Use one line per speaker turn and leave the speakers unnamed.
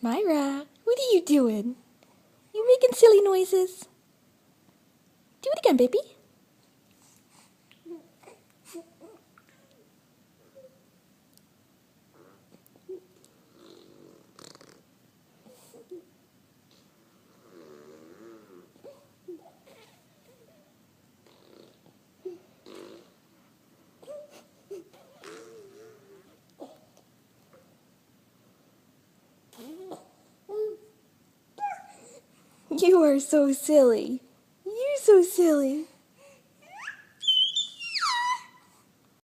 Myra, what are you doing? You making silly noises? Do it again, baby. You are so silly. You're so silly.